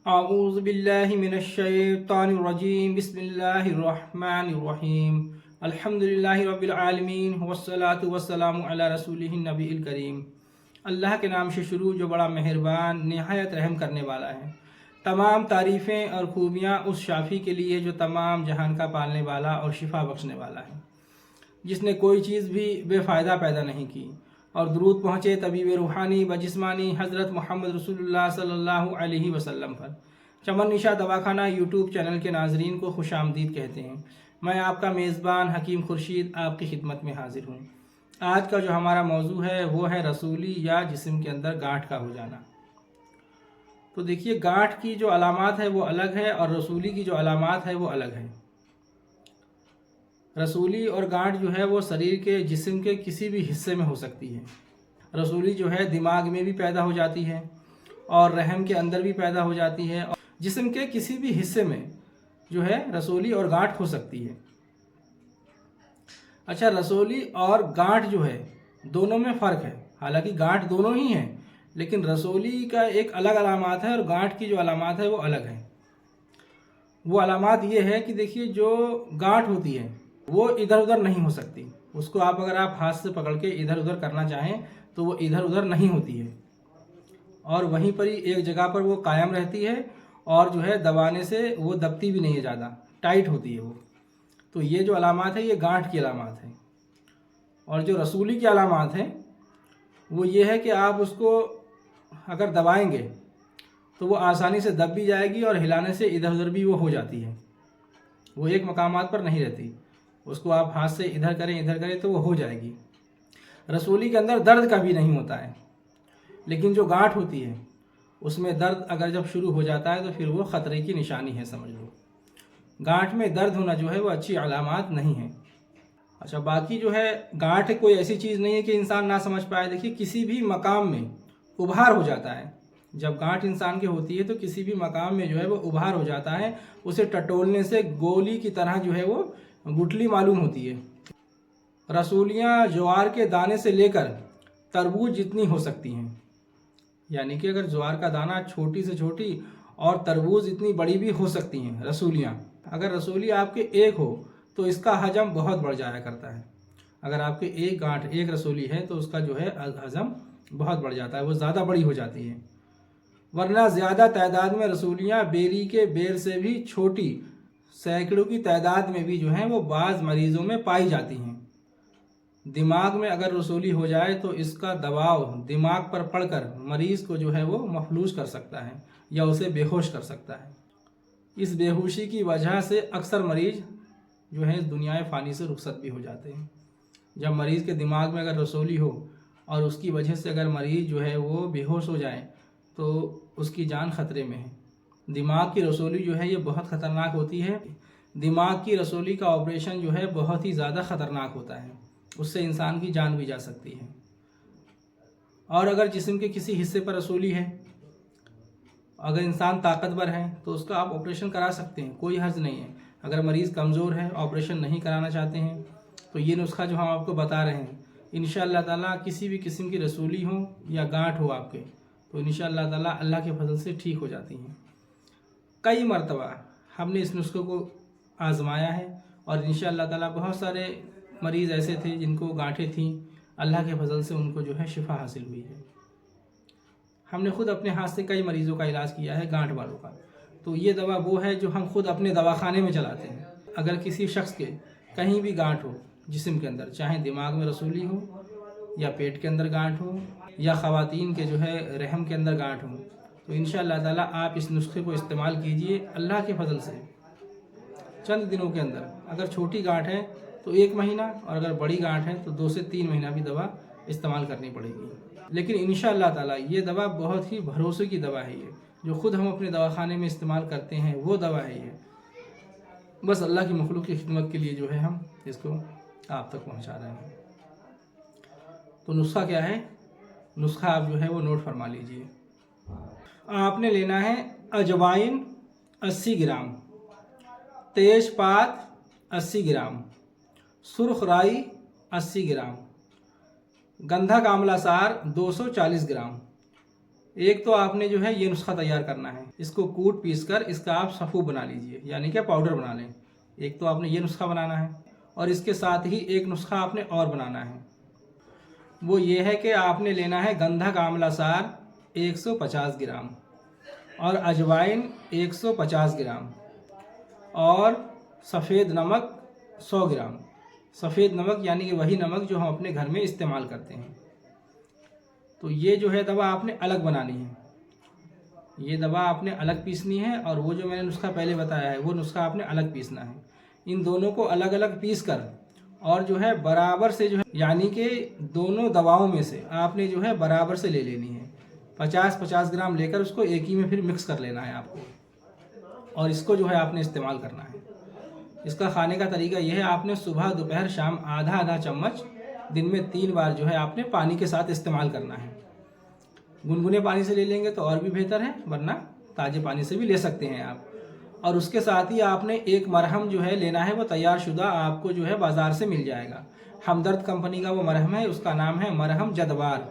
औज़ु बिल्लाहि मिनश्शैतानिर्रजीम बिस्मिल्लाहिर्रहमानिर्रहीम अल्हम्दुलिल्लाहि रब्बिल आलमीन वस्सलातु वस्सलामु अला रसूलिहिन नबील करीम। अल्लाह के नाम से शुरू जो बड़ा मेहरबान निहायत रहम करने वाला है। तमाम तारीफ़ें और खूबियाँ उस शाफ़ी के लिए जो तमाम जहान का पालने वाला और शिफा बख्शने वाला है, जिसने कोई चीज़ भी बेफ़ायदा पैदा नहीं की। और दुरूद पहुँचे तबीब रूहानी व जिस्मानी हज़रत मोहम्मद रसूलुल्लाह सल्लल्लाहु अलैहि वसल्लम पर। चमन निशा दवाखाना यूट्यूब चैनल के नाजरीन को खुश आमदीद कहते हैं। मैं आपका मेज़बान हकीम खुर्शीद आपकी खिदमत में हाजिर हूँ। आज का जो हमारा मौजू है वो है रसूली या जिस्म के अंदर गांठ का हो जाना। तो देखिए, गांठ की जो अलामात है वो अलग है और रसूली की जो अलामात है वो अलग है। रसूली और गांठ जो है वो शरीर के जिस्म के किसी भी हिस्से में हो सकती है। रसूली जो है दिमाग में भी पैदा हो जाती है और रहम के अंदर भी पैदा हो जाती है, और जिस्म के किसी भी हिस्से में जो है रसूली और गांठ हो सकती है। अच्छा, रसूली और गांठ जो है दोनों में फ़र्क है। हालांकि गांठ दोनों ही हैं, लेकिन रसूली का एक अलग अलामात है और गांठ की जो अलामात है वो अलग है। वो अलामात ये है कि देखिए, जो गांठ होती है वो इधर उधर नहीं हो सकती। उसको आप अगर आप हाथ से पकड़ के इधर उधर करना चाहें तो वो इधर उधर नहीं होती है, और वहीं पर ही एक जगह पर वो कायम रहती है, और जो है दबाने से वो दबती भी नहीं है, ज़्यादा टाइट होती है वो। तो ये जो अलामात है ये गांठ की अलामात है। और जो रसूली की अलामात हैं वो ये है कि आप उसको अगर दबाएंगे तो वो आसानी से दब भी जाएगी, और हिलाने से इधर उधर भी वो हो जाती है। वो एक मकामात पर नहीं रहती। उसको आप हाथ से इधर करें तो वो हो जाएगी। रसूली के अंदर दर्द कभी नहीं होता है, लेकिन जो गांठ होती है उसमें दर्द अगर जब शुरू हो जाता है तो फिर वो ख़तरे की निशानी है, समझ लो। गांठ में दर्द होना जो है वो अच्छी अलामात नहीं है। अच्छा, बाकी जो है गांठ कोई ऐसी चीज़ नहीं है कि इंसान ना समझ पाए। देखिए, किसी भी मकाम में उभार हो जाता है। जब गांठ इंसान की होती है तो किसी भी मकाम में जो है वो उभार हो जाता है। उसे टटोलने से गोली की तरह जो है वो गुठली मालूम होती है। रसूलियाँ ज्वार के दाने से लेकर तरबूज जितनी हो सकती हैं। यानी कि अगर ज्वार का दाना छोटी से छोटी और तरबूज इतनी बड़ी भी हो सकती हैं रसूलियाँ। अगर रसूली आपके एक हो तो इसका हजम बहुत बढ़ जाया करता है। अगर आपके एक गांठ एक रसूली है तो उसका जो है हजम बहुत बढ़ जाता है, वो ज़्यादा बड़ी हो जाती है। वरना ज़्यादा तादाद में रसूलियाँ बेरी के बेर से भी छोटी, सैकड़ों की तादाद में भी जो हैं वो बाज़ मरीज़ों में पाई जाती हैं। दिमाग में अगर रसूली हो जाए तो इसका दबाव दिमाग पर पड़कर मरीज़ को जो है वो मफलूज कर सकता है या उसे बेहोश कर सकता है। इस बेहोशी की वजह से अक्सर मरीज़ जो है इस दुनिया फ़ानी से रुखसत भी हो जाते हैं। जब मरीज़ के दिमाग में अगर रसूली हो और उसकी वजह से अगर मरीज़ जो है वो बेहोश हो जाए तो उसकी जान ख़तरे में है। दिमाग की रसूली जो है ये बहुत ख़तरनाक होती है। दिमाग की रसूली का ऑपरेशन जो है बहुत ही ज़्यादा ख़तरनाक होता है, उससे इंसान की जान भी जा सकती है। और अगर जिस्म के किसी हिस्से पर रसूली है, अगर इंसान ताकतवर है तो उसका आप ऑपरेशन करा सकते हैं, कोई हर्ज नहीं है। अगर मरीज़ कमज़ोर है, ऑपरेशन नहीं कराना चाहते हैं, तो ये नुस्खा जो हम आपको बता रहे हैं, इंशाअल्लाह ताला किसी भी किस्म की रसूली हो या गांठ हो आपके, तो इंशाअल्लाह ताला अल्लाह के फजल से ठीक हो जाती हैं। कई मरतबा हमने इस नुस्खे को आजमाया है और इंशाअल्लाह ताला बहुत सारे मरीज़ ऐसे थे जिनको गांठें थीं, अल्लाह के फजल से उनको जो है शिफा हासिल हुई है। हमने खुद अपने हाथ से कई मरीज़ों का इलाज किया है गांठ वालों का। तो ये दवा वो है जो हम खुद अपने दवाखाने में चलाते हैं। अगर किसी शख्स के कहीं भी गांठ हो जिस्म के अंदर, चाहे दिमाग में रसूली हो या पेट के अंदर गांठ हो या ख़वातीन के जो है रहम के अंदर गांठ हो, तो इंशाअल्लाह ताला आप इस नुस्खे को इस्तेमाल कीजिए। अल्लाह के फजल से चंद दिनों के अंदर, अगर छोटी गांठ है तो 1 महीना, और अगर बड़ी गांठ है तो 2 से 3 महीना भी दवा इस्तेमाल करनी पड़ेगी। लेकिन इंशाअल्लाह ताला ये दवा बहुत ही भरोसे की दवा है। ये जो खुद हम अपने दवाखाने में इस्तेमाल करते हैं वो दवा है ये। बस अल्लाह की मखलूक की खिदमत के लिए जो है हम इसको आप तक पहुंचा रहे हैं। तो नुस्खा क्या है? नुस्खा आप जो है वो नोट फरमा लीजिए। आपने लेना है अजवाइन 80 ग्राम, तेज़पात 80 ग्राम, सुर्ख राई 80 ग्राम, गंधा कामला सार 240 ग्राम, एक तो आपने जो है ये नुस्खा तैयार करना है, इसको कूट पीस कर इसका आप सफ़ू बना लीजिए, यानी कि पाउडर बना लें। एक तो आपने ये नुस्खा बनाना है, और इसके साथ ही एक नुस्खा आपने और बनाना है। वो ये है कि आपने लेना है गंधक आंवला सार 150 ग्राम, और अजवाइन 150 ग्राम, और सफ़ेद नमक 100 ग्राम। सफ़ेद नमक यानी कि वही नमक जो हम अपने घर में इस्तेमाल करते हैं। तो ये जो है दवा आपने अलग बनानी है, ये दवा आपने अलग पीसनी है, और वो जो मैंने नुस्खा पहले बताया है वो नुस्खा आपने अलग पीसना है। इन दोनों को अलग अलग पीस कर और जो है बराबर से जो है, यानी कि दोनों दवाओं में से आपने जो है बराबर से ले लेनी है। 50-50 ग्राम लेकर उसको एक ही में फिर मिक्स कर लेना है आपको, और इसको जो है आपने इस्तेमाल करना है। इसका खाने का तरीका यह है, आपने सुबह दोपहर शाम आधा आधा चम्मच दिन में 3 बार जो है आपने पानी के साथ इस्तेमाल करना है। गुनगुने पानी से ले लेंगे तो और भी बेहतर है, वरना ताज़े पानी से भी ले सकते हैं आप। और उसके साथ ही आपने एक मरहम जो है लेना है, वो तैयार शुदा आपको जो है बाज़ार से मिल जाएगा। हमदर्द कंपनी का वो मरहम है, उसका नाम है मरहम जदवार।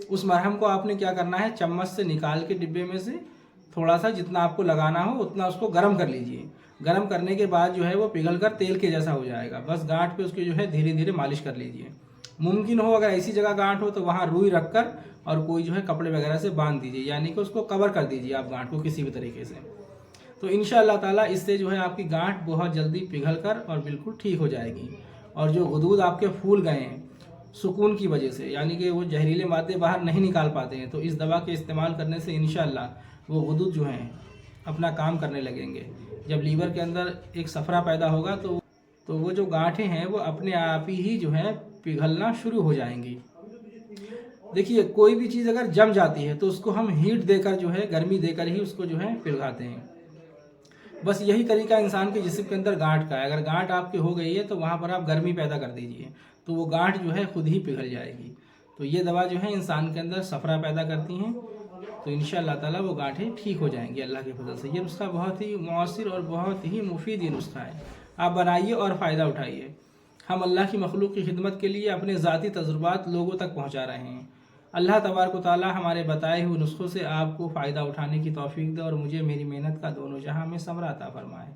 उस मरहम को आपने क्या करना है, चम्मच से निकाल के डिब्बे में से थोड़ा सा जितना आपको लगाना हो उतना उसको गर्म कर लीजिए। गर्म करने के बाद जो है वो पिघल कर तेल के जैसा हो जाएगा। बस गांठ पे उसकी जो है धीरे धीरे मालिश कर लीजिए। मुमकिन हो अगर ऐसी जगह गांठ हो तो वहाँ रुई रख कर और कोई जो है कपड़े वगैरह से बांध दीजिए, यानी कि उसको कवर कर दीजिए आप गांठ को किसी भी तरीके से। तो इंशाअल्लाह ताला इससे जो है आपकी गांठ बहुत जल्दी पिघल कर और बिल्कुल ठीक हो जाएगी। और जो गुदूद आपके फूल गए हैं सुकून की वजह से, यानी कि वो जहरीले मादे बाहर नहीं निकाल पाते हैं, तो इस दवा के इस्तेमाल करने से इंशाअल्लाह वो गुदूद जो हैं अपना काम करने लगेंगे। जब लीवर के अंदर एक सफरा पैदा होगा तो वो जो गांठें हैं वो अपने आप ही जो है पिघलना शुरू हो जाएंगी। देखिए, कोई भी चीज़ अगर जम जाती है तो उसको हम हीट देकर जो है, गर्मी देकर ही उसको जो है पिघलाते हैं। बस यही तरीका इंसान के जिस्म के अंदर गांठ का है। अगर गांठ आपके हो गई है तो वहाँ पर आप गर्मी पैदा कर दीजिए, तो वो गांठ जो है खुद ही पिघल जाएगी। तो ये दवा जो है इंसान के अंदर सफरा पैदा करती हैं, तो इंशाअल्लाह ताला वो गांठें ठीक हो जाएंगी अल्लाह के फजल से। ये नुस्खा बहुत ही मौसर और बहुत ही मुफीद ये नुस्खा है। आप बनाइए और फ़ायदा उठाइए। हम अल्लाह की मखलूक की खिदमत के लिए अपने ज़ाती तजुर्बात लोगों तक पहुँचा रहे हैं। अल्लाह तबारक व तआला हमारे बताए हुए नुस्खों से आपको फ़ायदा उठाने की तौफीक दे, और मुझे मेरी मेहनत का दोनों जहां में समरा अता फरमाए।